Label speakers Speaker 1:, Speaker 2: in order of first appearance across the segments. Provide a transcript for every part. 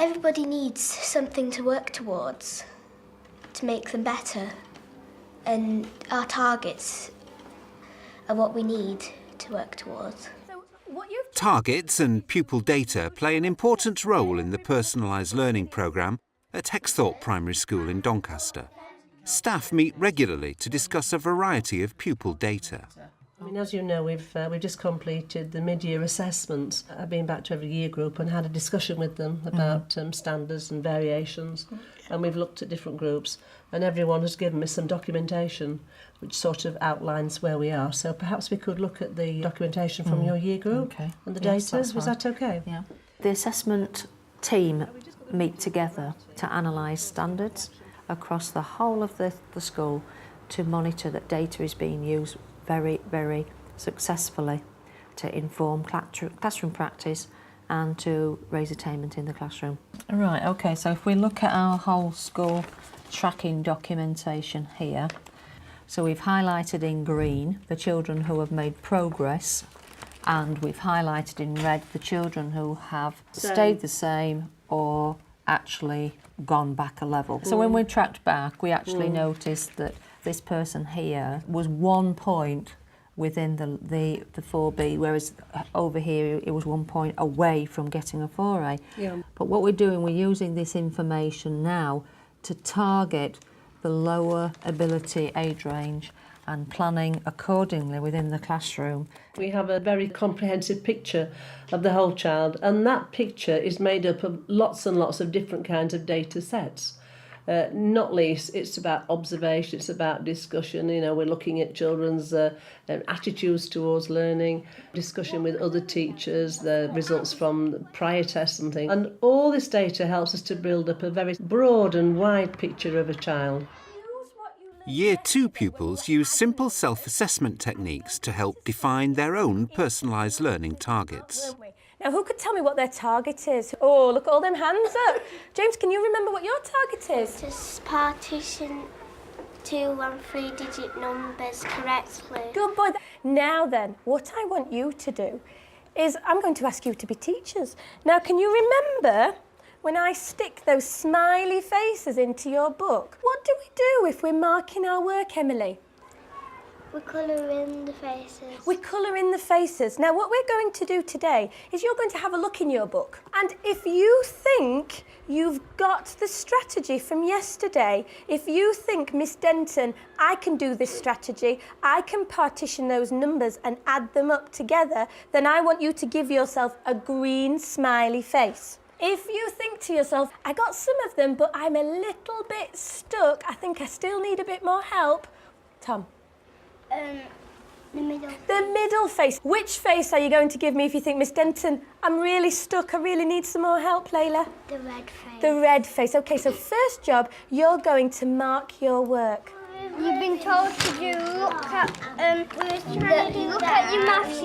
Speaker 1: Everybody needs something to work towards to make them better, and our targets are what we need to work towards.
Speaker 2: Targets and pupil data play an important role in the Personalised learning programme at Hexthorpe Primary School in Doncaster. Staff meet regularly to discuss a variety of pupil data.
Speaker 3: I mean, as you know, we've just completed the mid-year assessments. I've been back to every year group and had a discussion with them about standards and variations, and we've looked at different groups, and everyone has given me some documentation which sort of outlines where we are. So perhaps we could look at the documentation from your year group and the data. Was that okay?
Speaker 4: Yeah. The assessment team meet together to analyse standards across the whole of the school to monitor that data is being used very, very successfully to inform classroom practice and to raise attainment in the classroom.
Speaker 5: Right, OK, so if we look at our whole school tracking documentation here, so we've highlighted in green the children who have made progress, and we've highlighted in red the children who have stayed the same or actually gone back a level. So when we tracked back, we actually noticed that this person here was 1 point within the 4B, whereas over here it was 1 point away from getting a 4A.
Speaker 3: Yeah.
Speaker 5: But what we're doing, we're using this information now to target the lower ability age range and planning accordingly within the classroom.
Speaker 3: We have a very comprehensive picture of the whole child, and that picture is made up of lots and lots of different kinds of data sets. Not least, it's about observation, it's about discussion. You know, we're looking at children's attitudes towards learning, discussion with other teachers, the results from prior tests and things. And all this data helps us to build up a very broad and wide picture of a child.
Speaker 2: Year 2 pupils use simple self-assessment techniques to help define their own personalised learning targets.
Speaker 6: Now, who could tell me what their target is? Oh, look at all them hands up. James, can you remember what your target is?
Speaker 1: Just partition 2 and 3-digit numbers correctly.
Speaker 6: Good boy. Now then, what I want you to do is I'm going to ask you to be teachers. Now, can you remember when I stick those smiley faces into your book? What do we do if we're marking our work, Emily?
Speaker 1: We colour in the faces.
Speaker 6: We colour in the faces. Now, what we're going to do today is you're going to have a look in your book. And if you think you've got the strategy from yesterday, if you think, Miss Denton, I can do this strategy, I can partition those numbers and add them up together, then I want you to give yourself a green smiley face. If you think to yourself, I got some of them, but I'm a little bit stuck, I think I still need a bit more help, Tom?
Speaker 1: The middle.
Speaker 6: The middle face. Which face are you going to give me if you think, Miss Denton, I'm really stuck, I really need some more help, Layla?
Speaker 1: The red face.
Speaker 6: The red face. OK, so first job, you're going to mark your work.
Speaker 7: You've been told to do look at your maths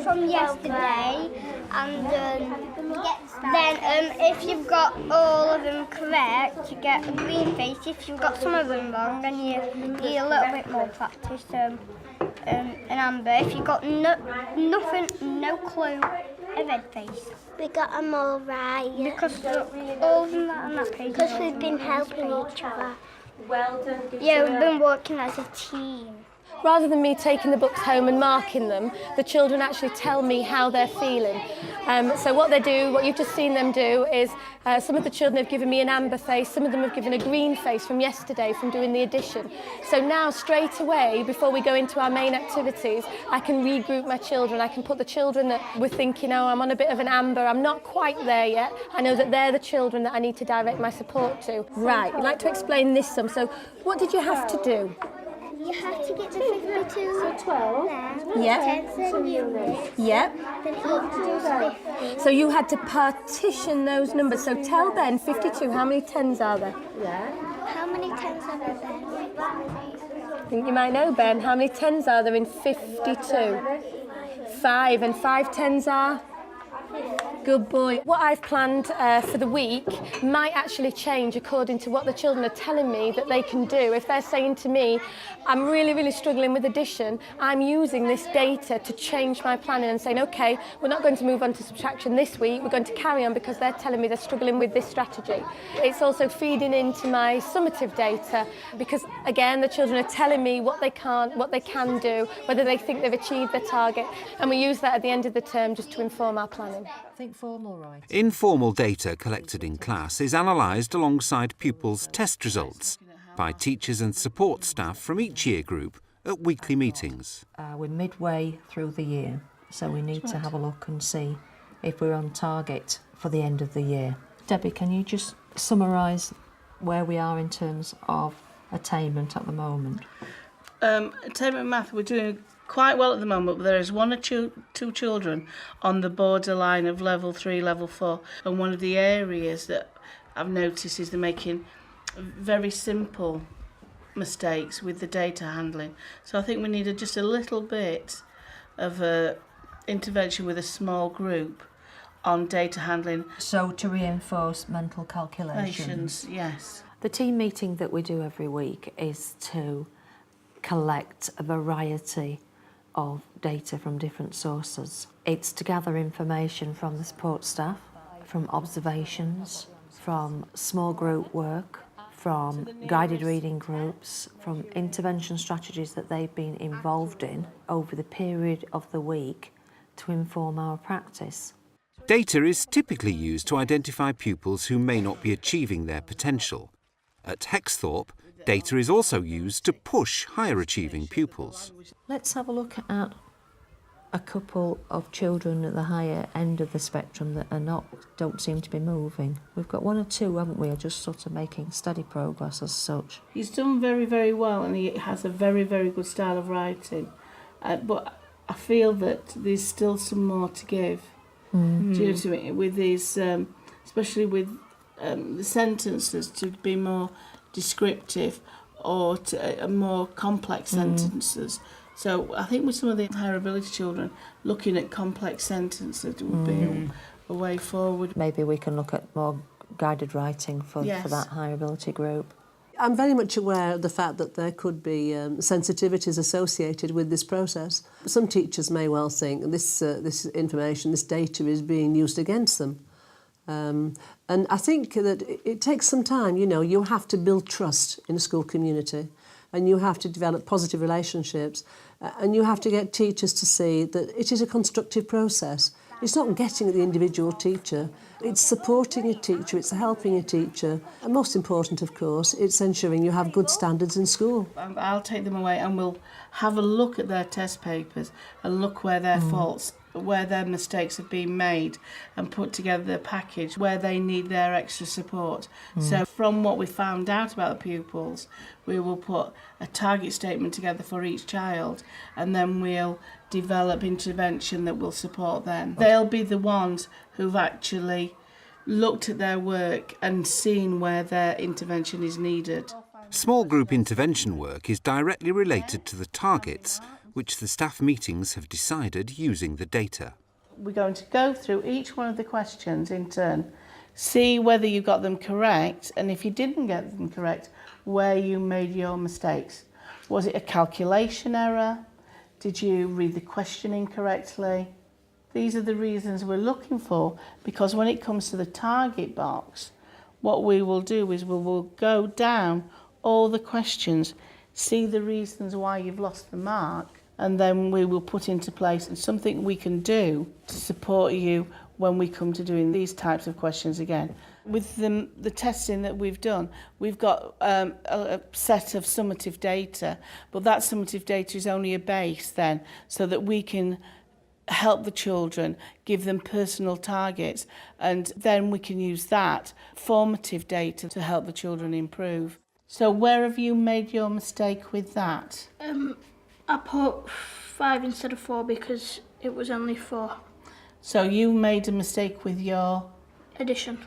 Speaker 7: from yesterday, and then if you've got all of them correct, you get a green face. If you've got some of them wrong, then you need a little bit more practice. An amber. If you've got nothing, no clue, a red face.
Speaker 1: We got them all right.
Speaker 7: Because all of them are on that page.
Speaker 1: Because we've been helping each other.
Speaker 6: Well done.
Speaker 7: Yeah, we've been working as a team.
Speaker 6: Rather than me taking the books home and marking them, the children actually tell me how they're feeling. So what they do, what you've just seen them do, is some of the children have given me an amber face, some of them have given a green face from yesterday from doing the addition. So now, straight away, before we go into our main activities, I can regroup my children. I can put the children that were thinking, oh, I'm on a bit of an amber, I'm not quite there yet. I know that they're the children that I need to direct my support to. Right, you'd like to explain this some. So what did you have to do?
Speaker 1: You have to get to 52 to 12.
Speaker 6: Yep. Yep.
Speaker 1: Then you have to do 50.
Speaker 6: So you had to partition those numbers. So tell Ben, 52, how many tens are there?
Speaker 1: How many tens are there then?
Speaker 6: I think you might know, Ben. How many tens are there in 52? 5, and 5 tens are? Good boy. What I've planned for the week might actually change according to what the children are telling me that they can do. If they're saying to me, I'm really struggling with addition, I'm using this data to change my planning and saying, OK, we're not going to move on to subtraction this week, we're going to carry on because they're telling me they're struggling with this strategy. It's also feeding into my summative data because, again, the children are telling me what they can't, what they can do, whether they think they've achieved their target, and we use that at the end of the term just to inform our planning.
Speaker 2: Informal data collected in class is analysed alongside pupils' test results by teachers and support staff from each year group at weekly meetings.
Speaker 5: We're midway through the year, so we need to have a look and see if we're on target for the end of the year. Debbie, can you just summarise where we are in terms of attainment at the moment?
Speaker 8: Attainment math, we're doing quite well at the moment, but there is one or two children on the borderline of level 3, level 4, and one of the areas that I've noticed is they're making very simple mistakes with the data handling. So I think we need just a little bit of intervention with a small group on data handling.
Speaker 5: So to reinforce mental calculations?
Speaker 8: Yes.
Speaker 4: The team meeting that we do every week is to collect a variety of data from different sources. It's to gather information from the support staff, from observations, from small group work, from guided reading groups, from intervention strategies that they've been involved in over the period of the week to inform our practice.
Speaker 2: Data is typically used to identify pupils who may not be achieving their potential. At Hexthorpe, data is also used to push higher achieving pupils.
Speaker 5: Let's have a look at a couple of children at the higher end of the spectrum that don't seem to be moving. We've got one or two, haven't we, are just sort of making steady progress as such.
Speaker 8: He's done very well, and he has a very good style of writing. But I feel that there's still some more to give. Do you know what I mean? With these, especially with the sentences, to be more descriptive or to more complex sentences. So I think with some of the higher ability children, looking at complex sentences would be a way forward.
Speaker 5: Maybe we can look at more guided writing for that higher ability group.
Speaker 3: I'm very much aware of the fact that there could be sensitivities associated with this process. Some teachers may well think this information, this data is being used against them. And I think that it takes some time. You know, you have to build trust in a school community, and you have to develop positive relationships, and you have to get teachers to see that it is a constructive process. It's not getting at the individual teacher, it's supporting a teacher, it's helping a teacher, and most important, of course, it's ensuring you have good standards in school.
Speaker 8: I'll take them away and we'll have a look at their test papers and look where their faults, where their mistakes have been made, and put together a package where they need their extra support. So from what we found out about the pupils, we will put a target statement together for each child, and then we'll develop intervention that will support them. They'll be the ones who've actually looked at their work and seen where their intervention is needed.
Speaker 2: Small group intervention work is directly related to the targets which the staff meetings have decided using the data.
Speaker 8: We're going to go through each one of the questions in turn, see whether you got them correct, and if you didn't get them correct, where you made your mistakes. Was it a calculation error? Did you read the question incorrectly? These are the reasons we're looking for, because when it comes to the target box, what we will do is we will go down all the questions, see the reasons why you've lost the mark, and then we will put into place something we can do to support you when we come to doing these types of questions again. With the testing that we've done, we've got a set of summative data, but that summative data is only a base then, so that we can help the children, give them personal targets, and then we can use that formative data to help the children improve. So where have you made your mistake with that?
Speaker 9: I put 5 instead of 4 because it was only 4.
Speaker 8: So you made a mistake with your addition.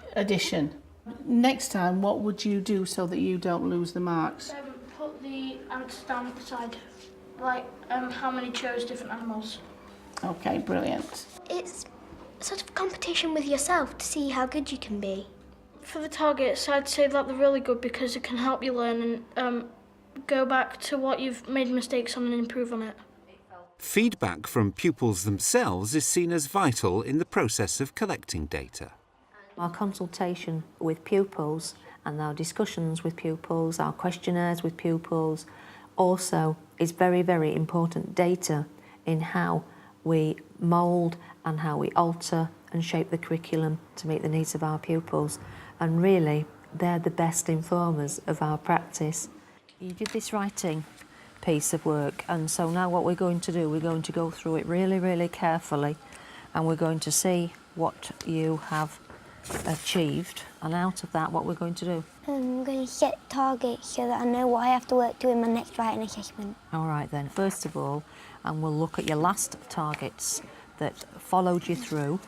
Speaker 8: Next time, what would you do so that you don't lose the marks?
Speaker 9: Put the answers down beside, like how many chose different animals.
Speaker 8: Okay, brilliant.
Speaker 1: It's sort of competition with yourself to see how good you can be.
Speaker 9: For the targets, I'd say that they're really good because it can help you learn and go back to what you've made mistakes on and improve on it.
Speaker 2: Feedback from pupils themselves is seen as vital in the process of collecting data.
Speaker 4: Our consultation with pupils and our discussions with pupils, our questionnaires with pupils, also is very, very important data in how we mould and how we alter and shape the curriculum to meet the needs of our pupils. And really, they're the best informers of our practice. You did this writing piece of work, and so now what we're going to do, we're going to go through it really, really carefully, and we're going to see what you have achieved, and out of that, what we're going to do.
Speaker 7: I'm going to set targets so that I know what I have to work to in my next writing assessment.
Speaker 4: All right then, first of all, and we'll look at your last targets that followed you through.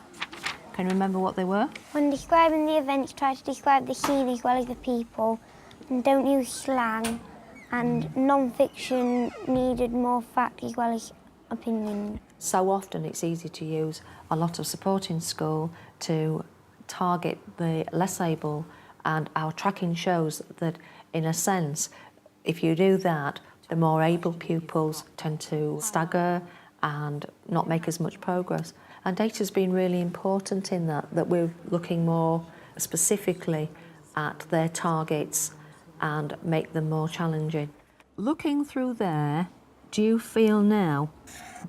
Speaker 4: Can you remember what they were?
Speaker 7: When describing the events, try to describe the scene as well as the people, and don't use slang, and non-fiction needed more fact as well as opinion.
Speaker 4: So often it's easy to use a lot of support in school to target the less able, and our tracking shows that, in a sense, if you do that, the more able pupils tend to stagger and not make as much progress. And data's been really important in that we're looking more specifically at their targets and make them more challenging. Looking through there, do you feel now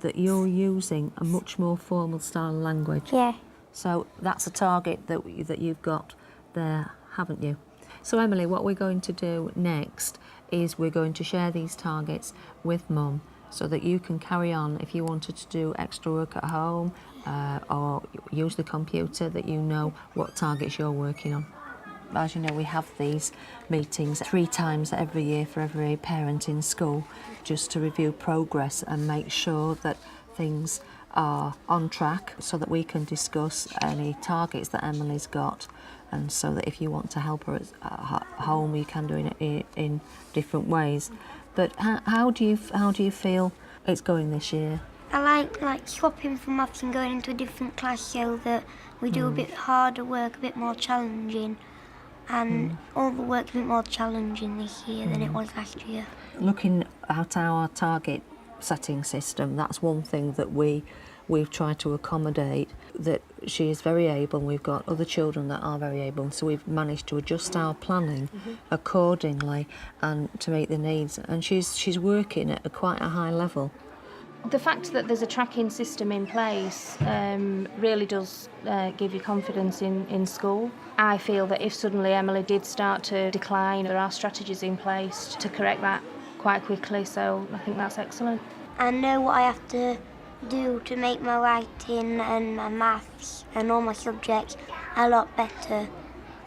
Speaker 4: that you're using a much more formal style of language?
Speaker 7: Yeah.
Speaker 4: So that's a target that you've got there, haven't you? So Emily, what we're going to do next is we're going to share these targets with Mum so that you can carry on if you wanted to do extra work at home or use the computer, that you know what targets you're working on. As you know, we have these meetings 3 times every year for every parent in school, just to review progress and make sure that things are on track, so that we can discuss any targets that Emily's got, and so that if you want to help her at home, you can do it in different ways. But how do you feel it's going this year?
Speaker 7: I like swapping from maths and going into a different class so that we do a bit harder work, a bit more challenging, and all the work's a bit more challenging this year than it was last year.
Speaker 4: Looking at our target setting system, that's one thing that we've tried to accommodate, that she is very able, and we've got other children that are very able, so we've managed to adjust our planning accordingly and to meet the needs, and she's working at quite a high level.
Speaker 10: The fact that there's a tracking system in place really does give you confidence in school. I feel that if suddenly Emily did start to decline, there are strategies in place to correct that quite quickly, so I think that's excellent.
Speaker 7: I know what I have to do to make my writing and my maths and all my subjects a lot better,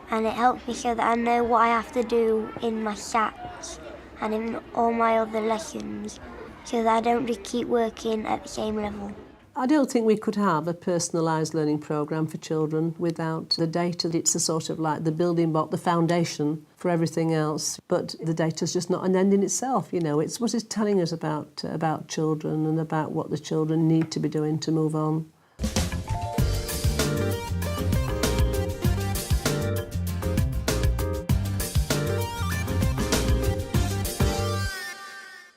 Speaker 7: and it helps me so that I know what I have to do in my SATs and in all my other lessons, so that I don't just keep working at the same level.
Speaker 3: I don't think we could have a personalised learning programme for children without the data. It's a sort of like the building block, the foundation for everything else. But the data's just not an end in itself, you know. It's what it's telling us about children and about what the children need to be doing to move on.